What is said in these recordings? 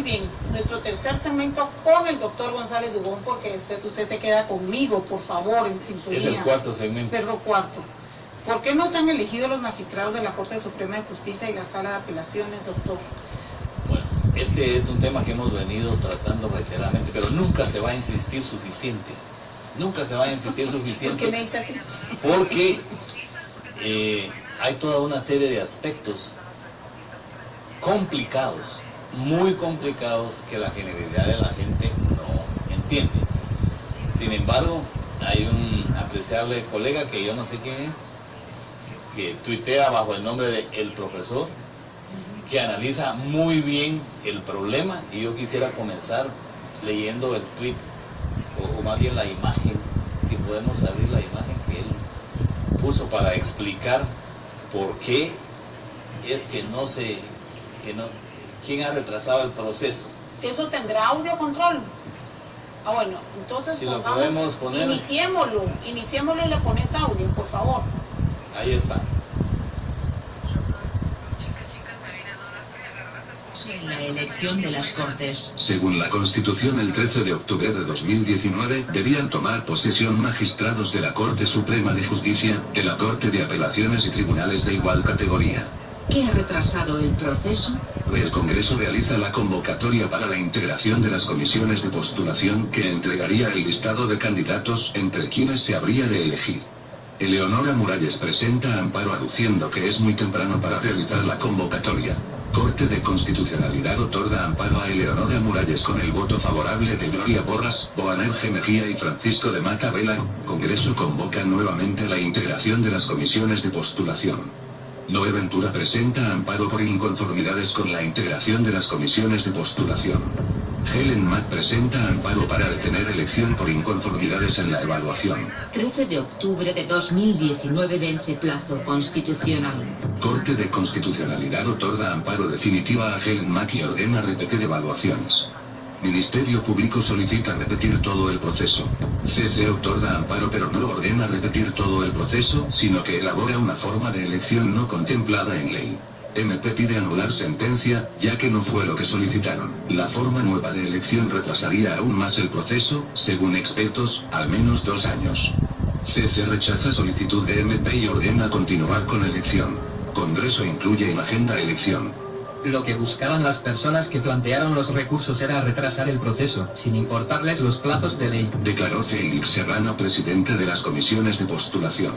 Muy bien, nuestro tercer segmento con el doctor González Dubón, porque después usted se queda conmigo, por favor, en sintonía. Es el cuarto segmento. Perdón, cuarto. ¿Por qué no se han elegido los magistrados de la Corte Suprema de Justicia y la Sala de Apelaciones, doctor? Bueno, este es un tema que hemos venido tratando reiteradamente, pero nunca se va a insistir suficiente. Nunca se va a insistir suficiente. ¿Por qué me dice así? Porque hay toda una serie de aspectos complicados, muy complicados, que la generalidad de la gente no entiende. Sin embargo, hay un apreciable colega que yo no sé quién es, que tuitea bajo el nombre de El Profesor, que analiza muy bien el problema, y yo quisiera comenzar leyendo el tuit, o más bien la imagen, si podemos abrir la imagen que él puso para explicar por qué es que no se, quién ha retrasado el proceso. ¿Eso tendrá audio control? Ah, bueno, entonces si lo podemos poner, iniciémoslo y le pones audio, por favor. Ahí está. En la elección de las Cortes. Según la Constitución, el 13 de octubre de 2019 debían tomar posesión magistrados de la Corte Suprema de Justicia, de la Corte de Apelaciones y tribunales de igual categoría. ¿Qué ha retrasado el proceso? El Congreso realiza la convocatoria para la integración de las comisiones de postulación que entregaría el listado de candidatos entre quienes se habría de elegir. Eleonora Muralles presenta amparo aduciendo que es muy temprano para realizar la convocatoria. Corte de Constitucionalidad otorga amparo a Eleonora Muralles con el voto favorable de Gloria Borras, Boaner G. Mejía y Francisco de Mata Vela. Congreso convoca nuevamente la integración de las comisiones de postulación. Noé Ventura presenta amparo por inconformidades con la integración de las comisiones de postulación. Helen Mack presenta amparo para detener elección por inconformidades en la evaluación. 13 de octubre de 2019 vence plazo constitucional. Corte de Constitucionalidad otorga amparo definitiva a Helen Mack y ordena repetir evaluaciones. Ministerio Público solicita repetir todo el proceso. CC otorga amparo pero no ordena repetir todo el proceso, sino que elabora una forma de elección no contemplada en ley. MP pide anular sentencia, ya que no fue lo que solicitaron. La forma nueva de elección retrasaría aún más el proceso, según expertos, al menos 2 años. CC rechaza solicitud de MP y ordena continuar con elección. Congreso incluye en agenda elección. Lo que buscaban las personas que plantearon los recursos era retrasar el proceso, sin importarles los plazos de ley. Declaró Félix Serrano, presidente de las comisiones de postulación.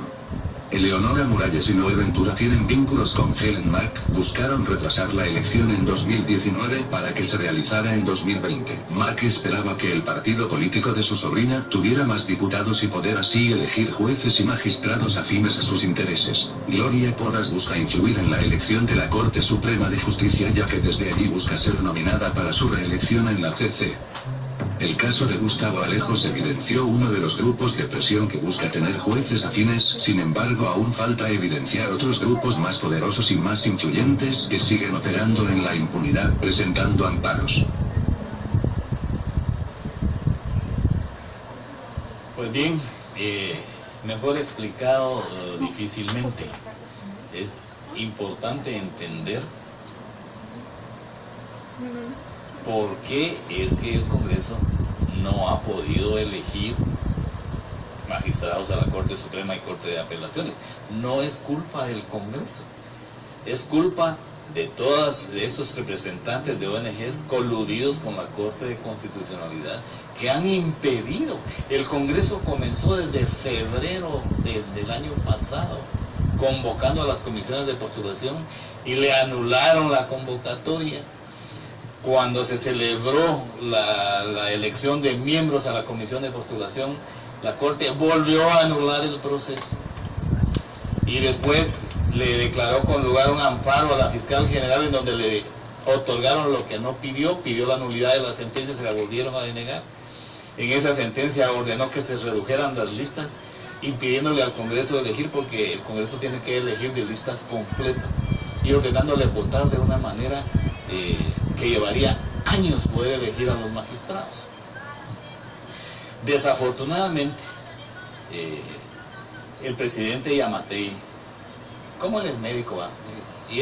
Eleonora Muralles y Noé Ventura tienen vínculos con Helen Mack, buscaron retrasar la elección en 2019 para que se realizara en 2020. Mack esperaba que el partido político de su sobrina tuviera más diputados y poder así elegir jueces y magistrados afines a sus intereses. Gloria Borras busca influir en la elección de la Corte Suprema de Justicia, ya que desde allí busca ser nominada para su reelección en la CC. El caso de Gustavo Alejos evidenció uno de los grupos de presión que busca tener jueces afines, sin embargo aún falta evidenciar otros grupos más poderosos y más influyentes que siguen operando en la impunidad presentando amparos. Pues bien, mejor explicado difícilmente. Es importante entender por qué es que el Congreso no ha podido elegir magistrados a la Corte Suprema y Corte de Apelaciones. No es culpa del Congreso, es culpa de todos esos representantes de ONGs coludidos con la Corte de Constitucionalidad que han impedido. El Congreso comenzó desde febrero del año pasado convocando a las comisiones de postulación y le anularon la convocatoria. Cuando se celebró la elección de miembros a la comisión de postulación, la Corte volvió a anular el proceso y después le declaró con lugar un amparo a la fiscal general en donde le otorgaron lo que no pidió la nulidad de la sentencia, se la volvieron a denegar. En esa sentencia ordenó que se redujeran las listas, impidiéndole al Congreso elegir, porque el Congreso tiene que elegir de listas completas, y ordenándole votar de una manera que llevaría años poder elegir a los magistrados. Desafortunadamente, el presidente Yamatei ¿Cómo él es médico? Y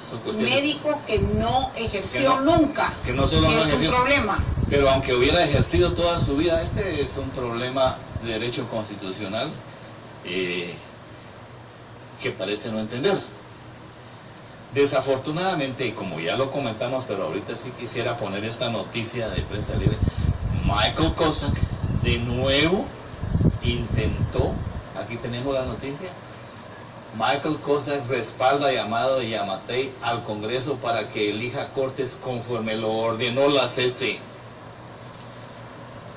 son cuestiones Médico que no ejerció nunca, que no solo que no es ejerció, un problema. pero aunque hubiera ejercido toda su vida, este es un problema de derecho constitucional que parece no entender. Desafortunadamente, y como ya lo comentamos, pero ahorita sí quisiera poner esta noticia de Prensa Libre, Michael Cossack de nuevo intentó, aquí tenemos la noticia, Michael Cossack respalda llamado de Yamatei al Congreso para que elija cortes conforme lo ordenó la CC.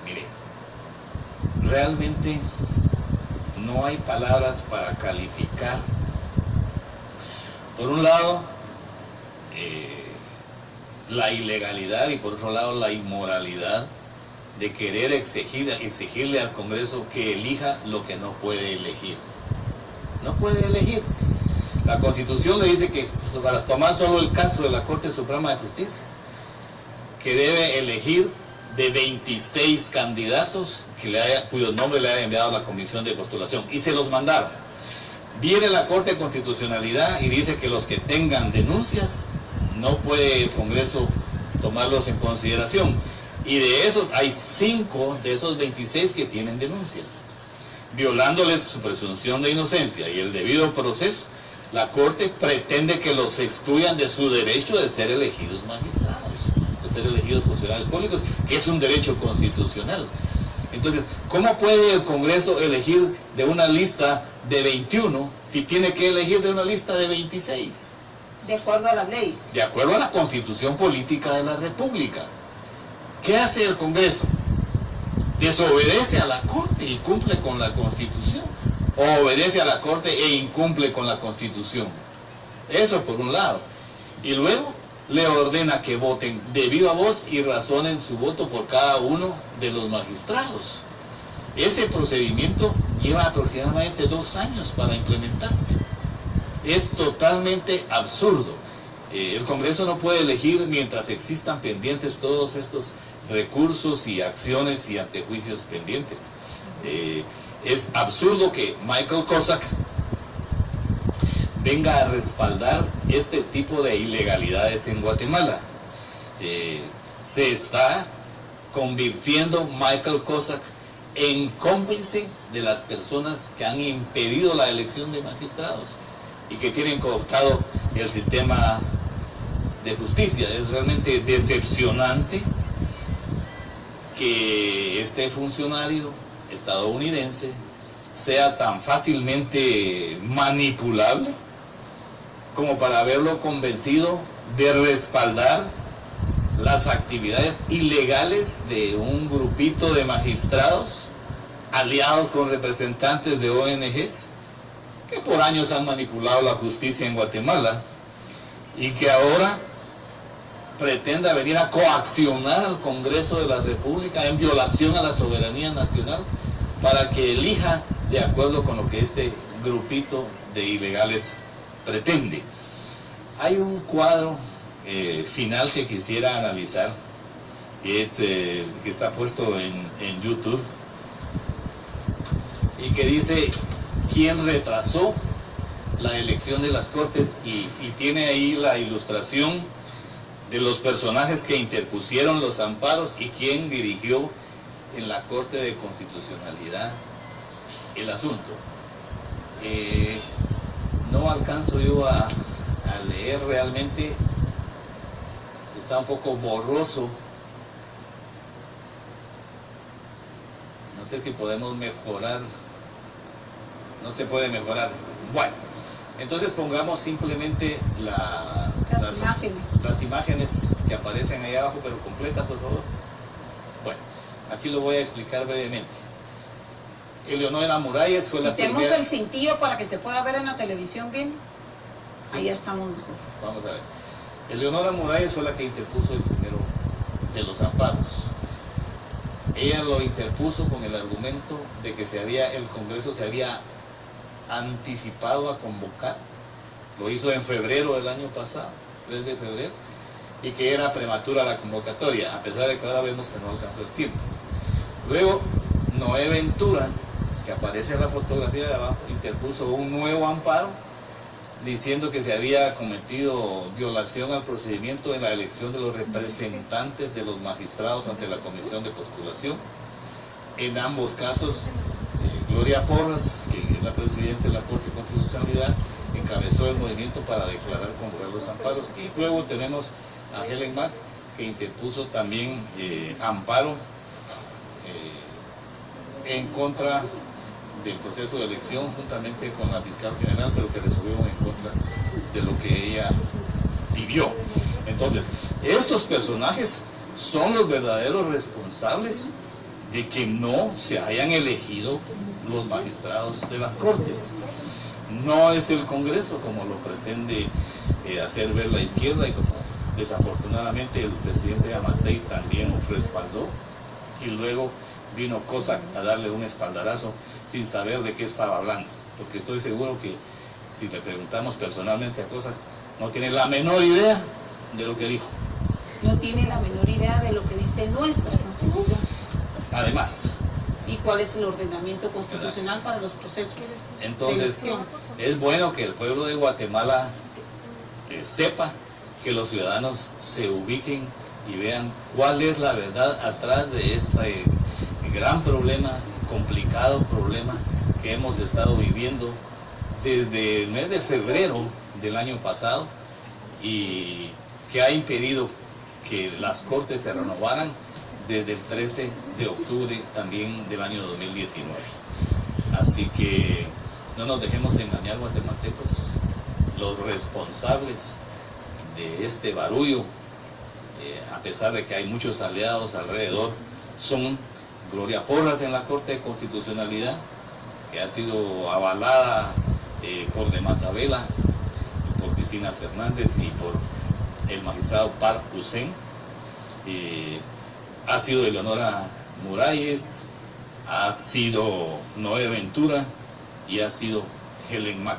Mire, realmente no hay palabras para calificar, por un lado, la ilegalidad y por otro lado la inmoralidad de querer exigirle al Congreso que elija lo que no puede elegir. No puede elegir. La Constitución le dice que, para tomar solo el caso de la Corte Suprema de Justicia, que debe elegir de 26 candidatos cuyos nombres le haya enviado la Comisión de Postulación, y se los mandaron. Viene la Corte de Constitucionalidad y dice que los que tengan denuncias no puede el Congreso tomarlos en consideración, y de esos hay 5 de esos 26 que tienen denuncias. Violándoles su presunción de inocencia y el debido proceso, la Corte pretende que los excluyan de su derecho de ser elegidos magistrados, de ser elegidos funcionarios públicos, que es un derecho constitucional. Entonces, ¿cómo puede el Congreso elegir de una lista de 21 si tiene que elegir de una lista de 26? De acuerdo a las leyes. De acuerdo a la Constitución Política de la República. ¿Qué hace el Congreso? Desobedece a la Corte y cumple con la Constitución, o obedece a la Corte e incumple con la Constitución. Eso por un lado. Y luego le ordena que voten de viva voz y razonen su voto por cada uno de los magistrados. Ese procedimiento lleva aproximadamente 2 años para implementarse. Es totalmente absurdo. El Congreso no puede elegir mientras existan pendientes todos estos recursos y acciones y antejuicios pendientes. Es absurdo que Michael Cossack venga a respaldar este tipo de ilegalidades en Guatemala. Se está convirtiendo Michael Cossack en cómplice de las personas que han impedido la elección de magistrados y que tienen cooptado el sistema de justicia. Es realmente decepcionante que este funcionario estadounidense sea tan fácilmente manipulable como para haberlo convencido de respaldar las actividades ilegales de un grupito de magistrados aliados con representantes de ONGs que por años han manipulado la justicia en Guatemala y que ahora pretenda venir a coaccionar al Congreso de la República en violación a la soberanía nacional para que elija de acuerdo con lo que este grupito de ilegales pretende. Hay un cuadro final que quisiera analizar, que está puesto en YouTube, y que dice quién retrasó la elección de las Cortes, y tiene ahí la ilustración de los personajes que interpusieron los amparos y quién dirigió en la Corte de Constitucionalidad el asunto. No alcanzo yo a leer realmente, está un poco borroso. No sé si podemos mejorar. No se puede mejorar. Bueno, entonces pongamos simplemente las imágenes que aparecen ahí abajo, pero completas, por favor. Bueno, aquí lo voy a explicar brevemente. Eleonora Muralles fue la Quitemos primera... el cintillo para que se pueda ver en la televisión bien. Sí. Ahí estamos mejor. Vamos a ver. Eleonora Muralles fue la que interpuso el primero de los amparos. Ella lo interpuso con el argumento de que el Congreso se había anticipado a convocar. Lo hizo en febrero del año pasado, 3 de febrero, y que era prematura la convocatoria, a pesar de que ahora vemos que no alcanzó el tiempo. Luego, Noé Ventura, que aparece en la fotografía de abajo, interpuso un nuevo amparo diciendo que se había cometido violación al procedimiento en la elección de los representantes de los magistrados ante la comisión de postulación. En ambos casos, Gloria Porras, que es la presidenta de la Corte de Constitucionalidad, encabezó el movimiento para declarar convocar los amparos. Y luego tenemos a Helen Mack, que interpuso también amparo en contra del proceso de elección juntamente con la fiscal general, pero que resolvieron en contra de lo que ella vivió. Entonces, estos personajes son los verdaderos responsables de que no se hayan elegido los magistrados de las Cortes. No es el Congreso como lo pretende hacer ver la izquierda y como desafortunadamente el presidente Yamatei también respaldó, y luego vino Cossack a darle un espaldarazo sin saber de qué estaba hablando, porque estoy seguro que si le preguntamos personalmente a Cossack, no tiene la menor idea de lo que dijo. No tiene la menor idea de lo que dice nuestra Constitución. Además. ¿Y cuál es el ordenamiento constitucional para los procesos entonces, de elección? Es bueno que el pueblo de Guatemala sepa, que los ciudadanos se ubiquen y vean cuál es la verdad atrás de este gran problema, complicado problema que hemos estado viviendo desde el mes de febrero del año pasado y que ha impedido que las Cortes se renovaran desde el 13 de octubre también del año 2019. Así que no nos dejemos engañar, guatemaltecos. Los responsables de este barullo, a pesar de que hay muchos aliados alrededor, son Gloria Porras en la Corte de Constitucionalidad, que ha sido avalada por De Matabela, por Cristina Fernández y por el magistrado Par Hussein. Ha sido Eleonora Muralles, ha sido Noé Ventura y ha sido Helen Mack.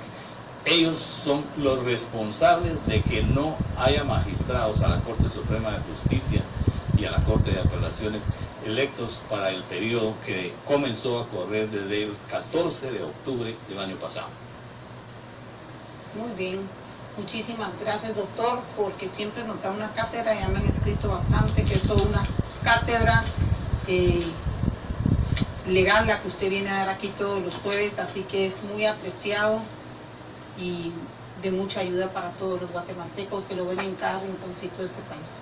Ellos son los responsables de que no haya magistrados a la Corte Suprema de Justicia y a la Corte de Apelaciones electos para el periodo que comenzó a correr desde el 14 de octubre del año pasado. Muy bien, muchísimas gracias, doctor, porque siempre nos da una cátedra, ya me han escrito bastante, que es toda una cátedra legal la que usted viene a dar aquí todos los jueves, así que es muy apreciado y de mucha ayuda para todos los guatemaltecos que lo ven en cada rinconcito de este país.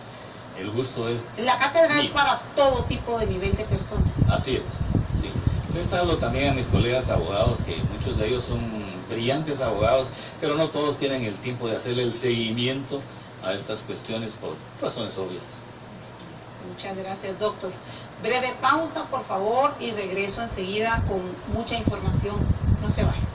El gusto es... La cátedra mío. es para todo tipo de nivel de personas. Así es, sí. Les hablo también a mis colegas abogados, que muchos de ellos son brillantes abogados, pero no todos tienen el tiempo de hacerle el seguimiento a estas cuestiones por razones obvias. Muchas gracias, doctor. Breve pausa, por favor, y regreso enseguida con mucha información. No se vayan.